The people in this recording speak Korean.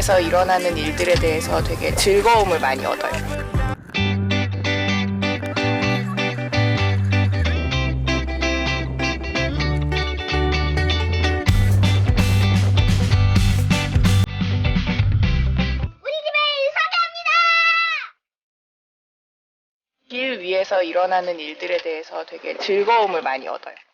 위에서 일어나는 일들에 대해서 되게 즐거움을 많이 얻어요. 길 위에서 일어나는 일들에 대해서 되게 즐거움을 많이 얻어요.